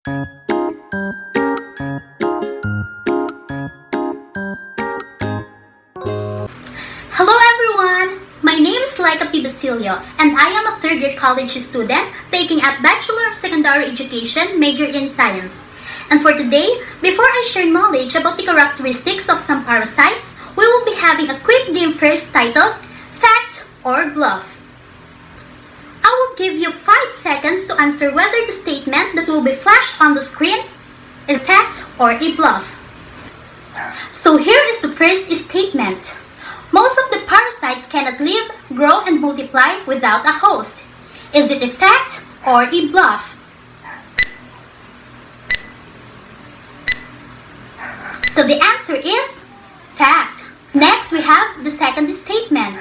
Hello everyone! My name is Laika P. Basilio and I am a third-year college student taking a Bachelor of Secondary Education major in Science. And for today, before I share knowledge about the characteristics of some parasites, we will be having a quick game first titled Fact or Bluff. I will give you 5 seconds to answer whether the statement that will be flashed on the screen is fact or a bluff. So here is the first statement. Most of the parasites cannot live, grow, and multiply without a host. Is it a fact or a bluff? So the answer is fact. Next, we have the second statement.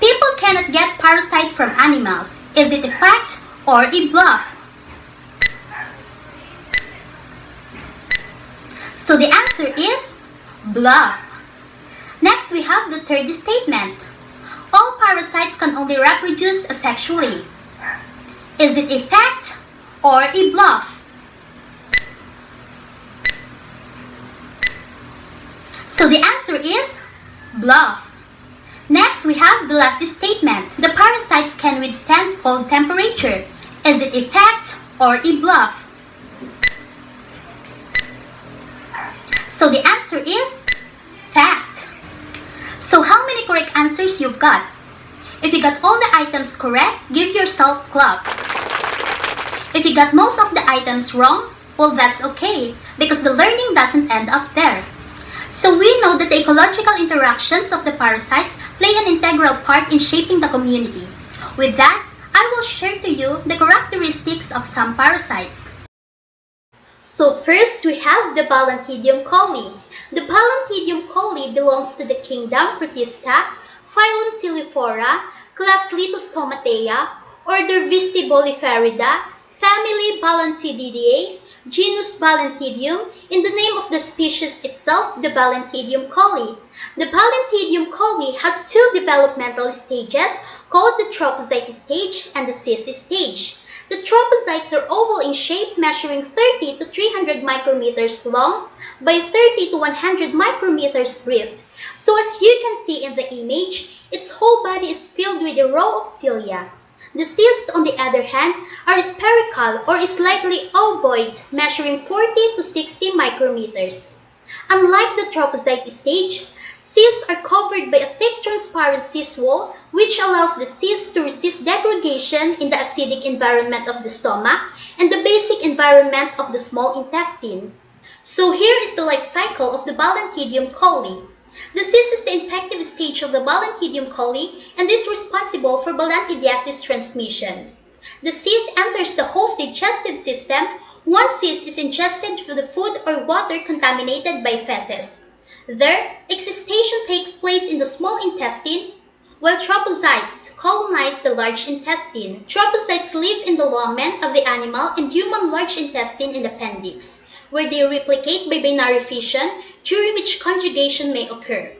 People cannot get parasite from animals. Is it a fact or a bluff? So the answer is bluff. Next, we have the third statement. All parasites can only reproduce asexually. Is it a fact or a bluff? So the answer is bluff. Next, we have the last statement. The parasites can withstand cold temperature. Is it a fact or a bluff? So the answer is fact. So how many correct answers you've got? If you got all the items correct, give yourself claps. If you got most of the items wrong, well, that's okay, because the learning doesn't end up there. So we know that the ecological interactions of the parasites play an integral part in shaping the community. With that, I will share to you the characteristics of some parasites. So first, we have the Balantidium coli. The Balantidium coli belongs to the kingdom Protista, phylum Silifora, class Lithostomatea, order Vestibuliferida, family Balantididae, genus Balantidium, in the name of the species itself, the Balantidium coli. The Balantidium coli has 2 developmental stages called the trophocyte stage and the cyst stage. The trophocytes are oval in shape, measuring 30 to 300 micrometers long by 30 to 100 micrometers breadth. So as you can see in the image, its whole body is filled with a row of cilia. The cysts, on the other hand, are spherical or slightly ovoid, measuring 40 to 60 micrometers. Unlike the trophocyte stage, cysts are covered by a thick transparent cyst wall, which allows the cysts to resist degradation in the acidic environment of the stomach and the basic environment of the small intestine. So here is the life cycle of the Balantidium coli. The cyst is the infective stage of the Balantidium coli and is responsible for balantidiasis transmission. The cyst enters the host digestive system once cyst is ingested through the food or water contaminated by feces. There, excistation takes place in the small intestine, while trophocytes colonize the large intestine. Trophocytes live in the lumen of the animal and human large intestine and appendix, where they replicate by binary fission, during which conjugation may occur.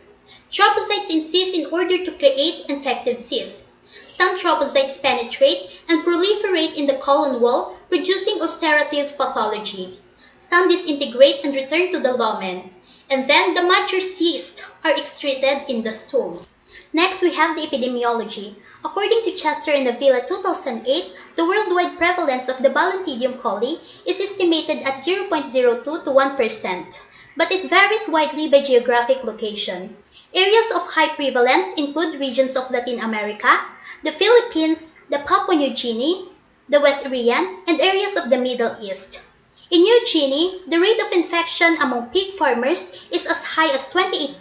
Trophocytes incise in order to create infective cysts. Some trophocytes penetrate and proliferate in the colon wall, producing ulcerative pathology. Some disintegrate and return to the lumen, and then the mature cysts are excreted in the stool. Next, we have the epidemiology. According to Chester and Avila 2008, the worldwide prevalence of the Balantidium coli is estimated at 0.02 to 1%, but it varies widely by geographic location. Areas of high prevalence include regions of Latin America, the Philippines, the Papua New Guinea, the West Irian, and areas of the Middle East. In New Guinea, the rate of infection among pig farmers is as high as 28%,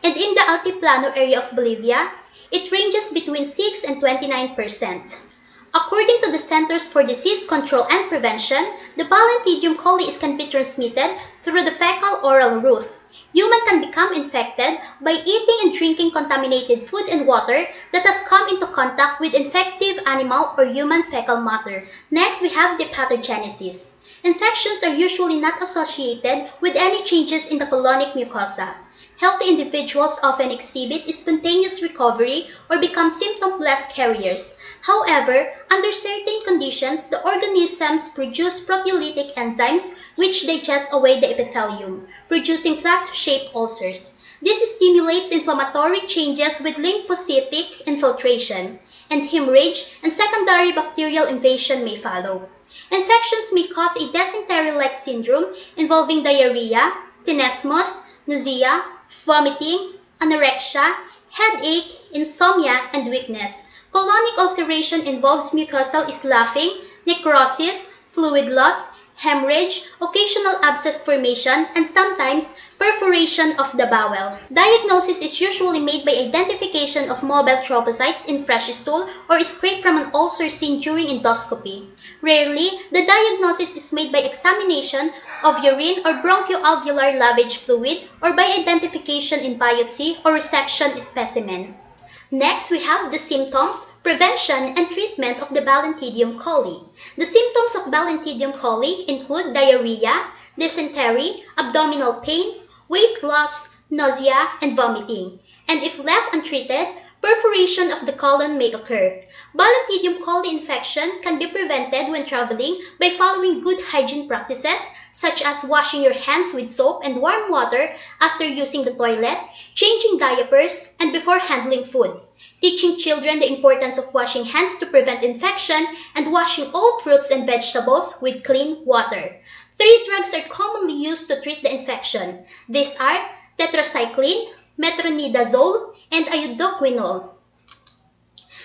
and in the Altiplano area of Bolivia, it ranges between 6 and 29%. According to the Centers for Disease Control and Prevention, the Balantidium coli can be transmitted through the fecal-oral route. Humans can become infected by eating and drinking contaminated food and water that has come into contact with infective animal or human fecal matter. Next, we have the pathogenesis. Infections are usually not associated with any changes in the colonic mucosa. Healthy individuals often exhibit spontaneous recovery or become symptomless carriers. However, under certain conditions, the organisms produce proteolytic enzymes which digest away the epithelium, producing flask-shaped ulcers. This stimulates inflammatory changes with lymphocytic infiltration, and hemorrhage and secondary bacterial invasion may follow. Infections may cause a dysentery-like syndrome involving diarrhea, tenesmus, nausea, vomiting, anorexia, headache, insomnia, and weakness. Colonic ulceration involves mucosal sloughing, necrosis, fluid loss, hemorrhage, occasional abscess formation, and sometimes perforation of the bowel. Diagnosis is usually made by identification of mobile trophocytes in fresh stool or scrape from an ulcer seen during endoscopy. Rarely, the diagnosis is made by examination of urine or bronchoalveolar lavage fluid or by identification in biopsy or resection specimens. Next, we have the symptoms, prevention, and treatment of the Balantidium coli. The symptoms of Balantidium coli include diarrhea, dysentery, abdominal pain, weight loss, nausea, and vomiting. And if left untreated, perforation of the colon may occur. Balantidium coli infection can be prevented when traveling by following good hygiene practices such as washing your hands with soap and warm water after using the toilet, changing diapers, and before handling food. Teaching children the importance of washing hands to prevent infection and washing all fruits and vegetables with clean water. 3 drugs are commonly used to treat the infection. These are tetracycline, metronidazole, and iodocquinol.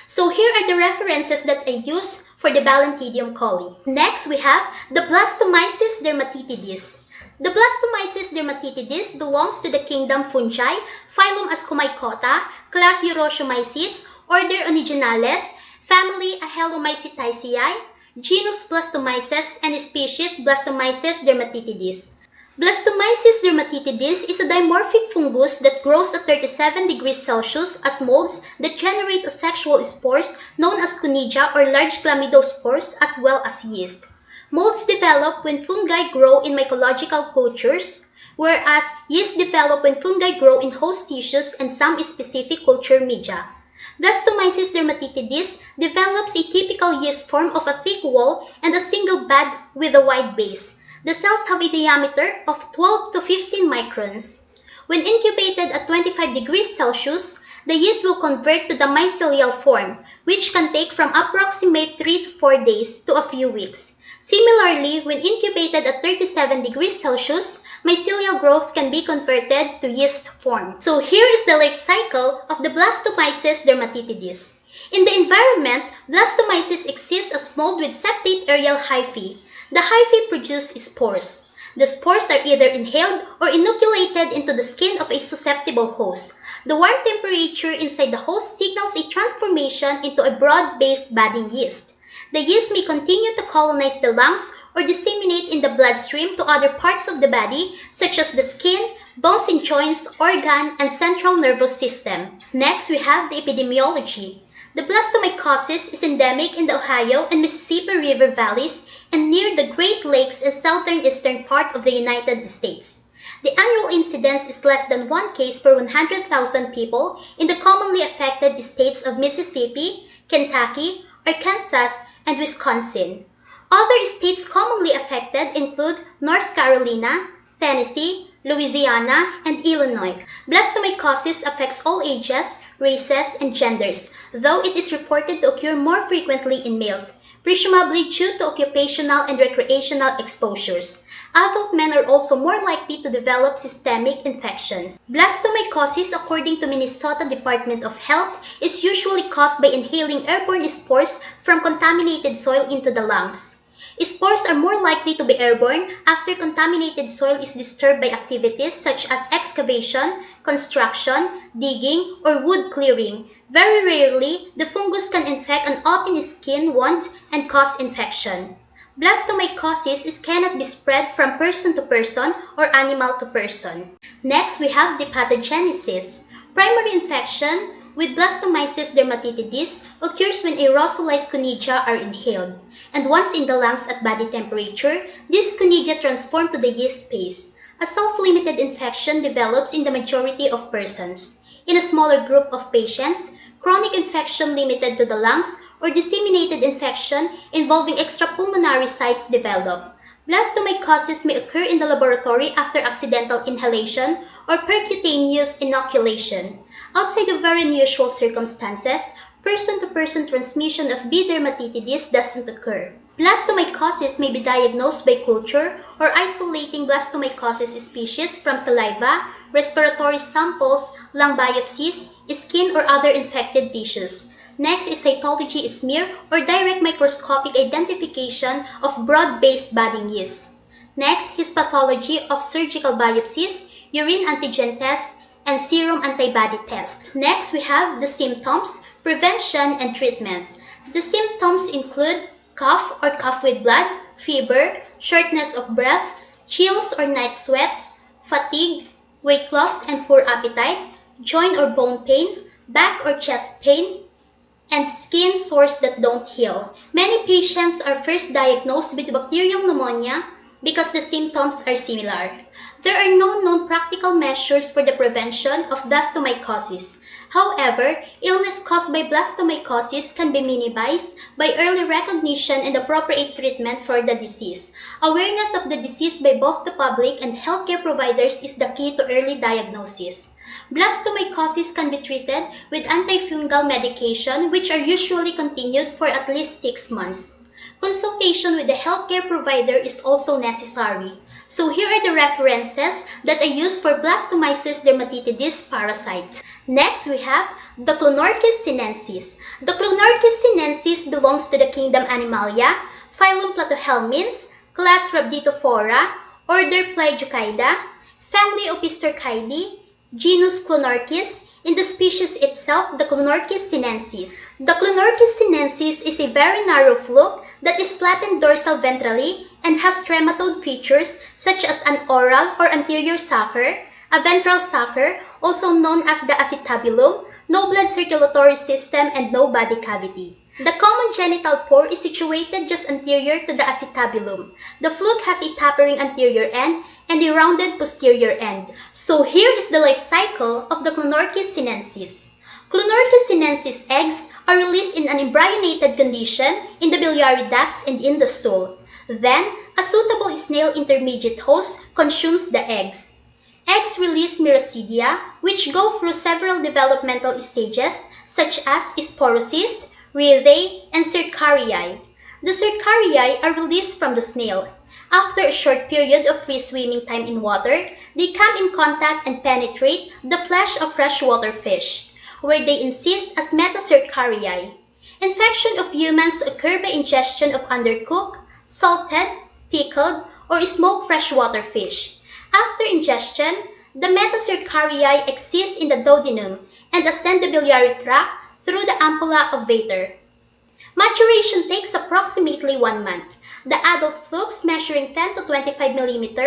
So here are the references that I use for the Balantidium coli. Next, we have the Blastomyces dermatitidis. The Blastomyces dermatitidis belongs to the kingdom Fungi, phylum Ascomycota, class Urosomycetes, order Onigenales, family Ahelomycetiaceae, genus Blastomyces, and species Blastomyces dermatitidis. Blastomyces dermatitidis is a dimorphic fungus that grows at 37 degrees Celsius as molds that generate asexual spores known as conidia or large chlamydospores as well as yeast. Molds develop when fungi grow in mycological cultures, whereas yeast develop when fungi grow in host tissues and some specific culture media. Blastomyces dermatitidis develops a typical yeast form of a thick wall and a single bud with a wide base. The cells have a diameter of 12 to 15 microns. When incubated at 25 degrees Celsius, the yeast will convert to the mycelial form, which can take from approximate 3 to 4 days to a few weeks. Similarly, when incubated at 37 degrees Celsius, mycelial growth can be converted to yeast form. So here is the life cycle of the Blastomyces dermatitidis. In the environment, Blastomyces exists as mold with septate aerial hyphae. The hyphae produce spores. The spores are either inhaled or inoculated into the skin of a susceptible host. The warm temperature inside the host signals a transformation into a broad-based budding yeast. The yeast may continue to colonize the lungs or disseminate in the bloodstream to other parts of the body, such as the skin, bones and joints, organ, and central nervous system. Next, we have the epidemiology. The Blastomycosis is endemic in the Ohio and Mississippi River valleys and near the Great Lakes and southeastern part of the United States. The annual incidence is less than 1 case per 100,000 people in the commonly affected states of Mississippi, Kentucky, Arkansas, and Wisconsin. Other states commonly affected include North Carolina, Tennessee, Louisiana, and Illinois. Blastomycosis affects all ages, races, and genders, though it is reported to occur more frequently in males, presumably due to occupational and recreational exposures. Adult men are also more likely to develop systemic infections. Blastomycosis, according to Minnesota Department of Health, is usually caused by inhaling airborne spores from contaminated soil into the lungs. Spores are more likely to be airborne after contaminated soil is disturbed by activities such as excavation, construction, digging, or wood clearing. Very rarely, the fungus can infect an open skin wound and cause infection. Blastomycosis cannot be spread from person to person or animal to person. Next, we have the pathogenesis. Primary infection with Blastomyces dermatitidis occurs when aerosolized conidia are inhaled, and once in the lungs at body temperature, these conidia transform to the yeast paste. A self-limited infection develops in the majority of persons. In a smaller group of patients, chronic infection limited to the lungs or disseminated infection involving extrapulmonary sites develop. Blastomyces may occur in the laboratory after accidental inhalation or percutaneous inoculation. Outside of very unusual circumstances, person-to-person transmission of B. dermatitidis doesn't occur. Blastomyces may be diagnosed by culture or isolating Blastomyces species from saliva, respiratory samples, lung biopsies, skin, or other infected tissues. Next is cytology smear or direct microscopic identification of broad-based budding yeast. Next, histopathology of surgical biopsies, urine antigen test, and serum antibody test. Next, we have the symptoms, prevention, and treatment. The symptoms include cough or cough with blood, fever, shortness of breath, chills or night sweats, fatigue, weight loss and poor appetite, joint or bone pain, back or chest pain, and skin sores that don't heal. Many patients are first diagnosed with bacterial pneumonia because the symptoms are similar. There are no known practical measures for the prevention of blastomycosis. However, illness caused by blastomycosis can be minimized by early recognition and appropriate treatment for the disease. Awareness of the disease by both the public and healthcare providers is the key to early diagnosis. Blastomycosis can be treated with antifungal medication, which are usually continued for at least 6 months. Consultation with the healthcare provider is also necessary. So here are the references that I use for Blastomyces dermatitidis parasite. Next, we have the Clonorchis sinensis. The Clonorchis sinensis belongs to the kingdom Animalia, phylum Platyhelminths, class Rhabditophora, order Plagiochaida, family Opistorchidae, genus Clonorchis, in the species itself, the Clonorchis sinensis. The Clonorchis sinensis is a very narrow fluke that is flattened dorsal ventrally and has trematode features such as an oral or anterior sucker, a ventral sucker, also known as the acetabulum, no blood circulatory system, and no body cavity. The common genital pore is situated just anterior to the acetabulum. The fluke has a tapering anterior end and a rounded posterior end. So here is the life cycle of the Clonorchis sinensis. Clonorchis sinensis eggs are released in an embryonated condition in the biliary ducts and in the stool. Then, a suitable snail intermediate host consumes the eggs. Eggs release miracidia, which go through several developmental stages such as sporosis, rheae, and cercariae. The cercariae are released from the snail. After a short period of free swimming time in water, they come in contact and penetrate the flesh of freshwater fish, where they insist as metacercariae. Infection of humans occur by ingestion of undercooked, salted, pickled, or smoked freshwater fish. After ingestion, the metacercariae exist in the duodenum and ascend the biliary tract through the ampulla of Vater. Maturation takes approximately 1 month. The adult flukes measuring 10 to 25 mm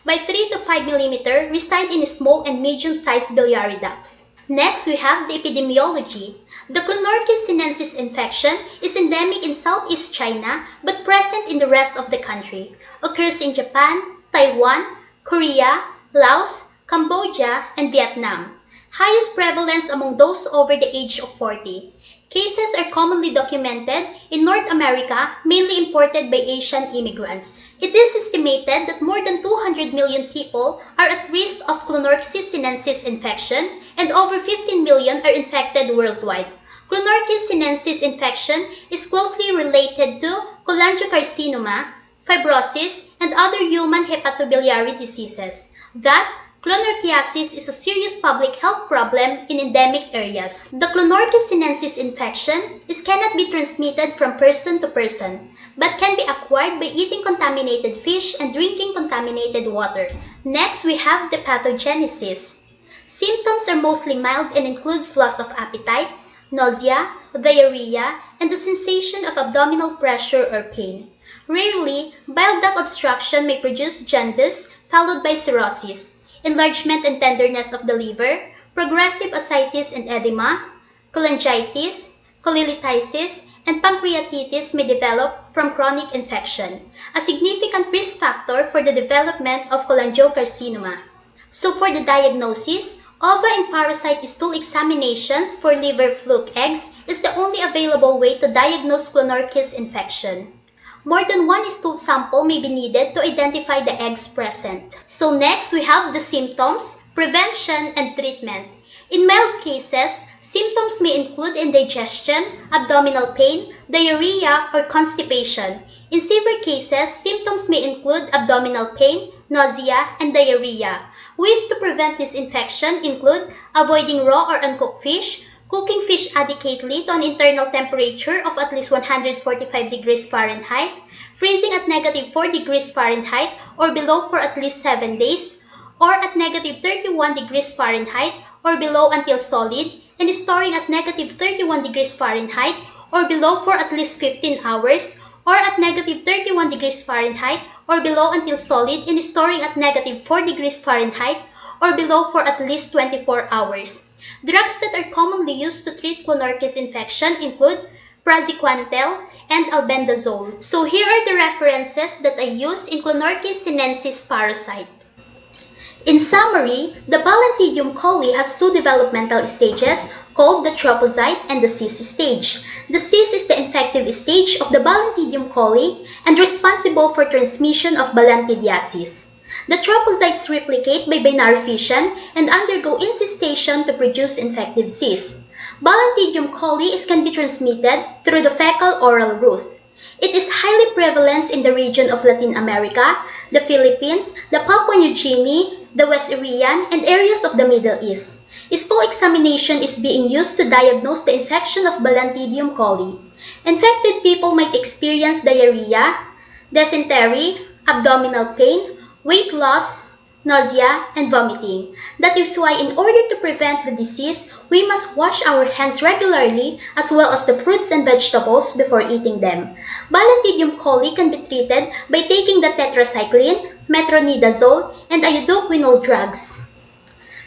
by 3 to 5 mm reside in small and medium-sized biliary ducts. Next, we have the epidemiology. The Clonorchis sinensis infection is endemic in Southeast China but present in the rest of the country. Occurs in Japan, Taiwan, Korea, Laos, Cambodia, and Vietnam. Highest prevalence among those over the age of 40. Cases are commonly documented in North America, mainly imported by Asian immigrants. It is estimated that more than 200 million people are at risk of Clonorchis sinensis infection and over 15 million are infected worldwide. Clonorchis sinensis infection is closely related to cholangiocarcinoma, fibrosis, and other human hepatobiliary diseases. Thus, Clonorchiasis is a serious public health problem in endemic areas. The Clonorchis sinensis infection cannot be transmitted from person to person, but can be acquired by eating contaminated fish and drinking contaminated water. Next, we have the pathogenesis. Symptoms are mostly mild and includes loss of appetite, nausea, diarrhea, and the sensation of abdominal pressure or pain. Rarely, bile duct obstruction may produce jaundice followed by cirrhosis, enlargement and tenderness of the liver, progressive ascites and edema, cholangitis, cholelithiasis, and pancreatitis may develop from chronic infection, a significant risk factor for the development of cholangiocarcinoma. So for the diagnosis, Ova and parasite stool examinations for liver fluke eggs is the only available way to diagnose Clonorchis infection. More than one stool sample may be needed to identify the eggs present. So next, we have the symptoms, prevention, and treatment. In mild cases, symptoms may include indigestion, abdominal pain, diarrhea, or constipation. In severe cases, symptoms may include abdominal pain, nausea, and diarrhea. Ways to prevent this infection include avoiding raw or uncooked fish, cooking fish adequately to an internal temperature of at least 145 degrees Fahrenheit, freezing at -4 degrees Fahrenheit or below for at least 7 days, or at -31 degrees Fahrenheit or below until solid, and storing at -31 degrees Fahrenheit or below for at least 15 hours, or at -31 degrees Fahrenheit or below until solid, and storing at -4 degrees Fahrenheit or below for at least 24 hours. Drugs that are commonly used to treat Clonorchis infection include praziquantel and albendazole. So here are the references that I use in Clonorchis sinensis parasite. In summary, the Balantidium coli has two developmental stages called the trophozoite and the cis stage. The cis is the infective stage of the Balantidium coli and responsible for transmission of balantidiasis. The trophozoites replicate by binary fission and undergo incestation to produce infective cis. Balantidium coli can be transmitted through the fecal-oral route. It is highly prevalent in the region of Latin America, the Philippines, the Papua New Guinea, the West Irian, and areas of the Middle East. Stool examination is being used to diagnose the infection of Balantidium coli. Infected people might experience diarrhea, dysentery, abdominal pain, weight loss, nausea, and vomiting. That is why in order to prevent the disease, we must wash our hands regularly as well as the fruits and vegetables before eating them. Balantidium coli can be treated by taking the tetracycline, metronidazole, and iodoquinol drugs.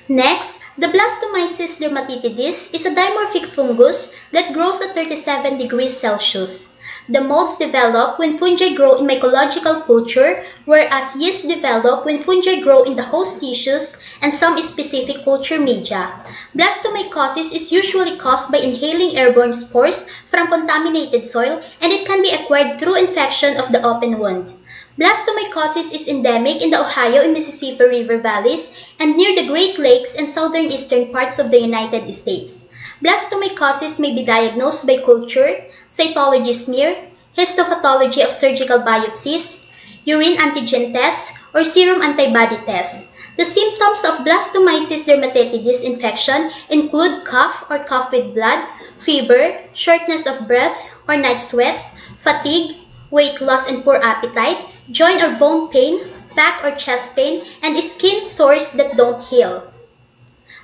Next, the Blastomyces dermatitidis is a dimorphic fungus that grows at 37 degrees Celsius. The molds develop when fungi grow in mycological culture, whereas yeast develop when fungi grow in the host tissues and some specific culture media. Blastomycosis is usually caused by inhaling airborne spores from contaminated soil, and it can be acquired through infection of the open wound. Blastomycosis is endemic in the Ohio and Mississippi River valleys and near the Great Lakes and southern eastern parts of the United States. Blastomycosis may be diagnosed by culture, cytology smear, histopathology of surgical biopsies, urine antigen test, or serum antibody test. The symptoms of Blastomyces dermatitidis infection include cough or cough with blood, fever, shortness of breath or night sweats, fatigue, weight loss and poor appetite, joint or bone pain, back or chest pain, and skin sores that don't heal.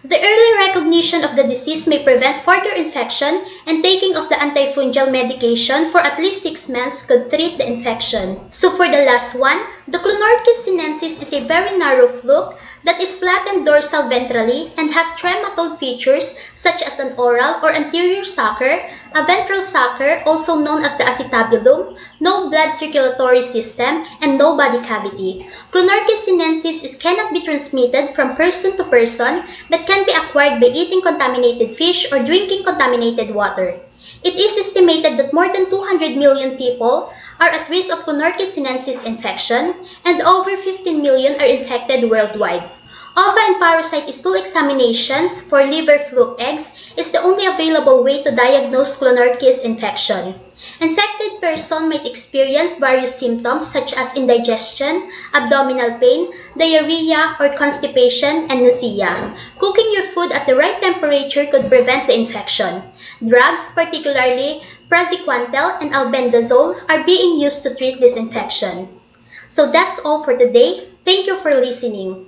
The early recognition of the disease may prevent further infection, and taking of the antifungal medication for at least 6 months could treat the infection. So for the last one, the Clonorchis sinensis is a very narrow fluke that is flattened dorsal ventrally and has trematode features such as an oral or anterior sucker, a ventral sucker also known as the acetabulum, no blood circulatory system, and no body cavity. Clonorchis sinensis cannot be transmitted from person to person but can be acquired by eating contaminated fish or drinking contaminated water. It is estimated that more than 200 million people are at risk of Clonorchis sinensis infection, and over 15 million are infected worldwide. Ova and parasite stool examinations for liver fluke eggs is the only available way to diagnose Clonorchis infection. Infected person might experience various symptoms such as indigestion, abdominal pain, diarrhea, or constipation, and nausea. Cooking your food at the right temperature could prevent the infection. Drugs, particularly praziquantel and albendazole, are being used to treat this infection. So that's all for today. Thank you for listening.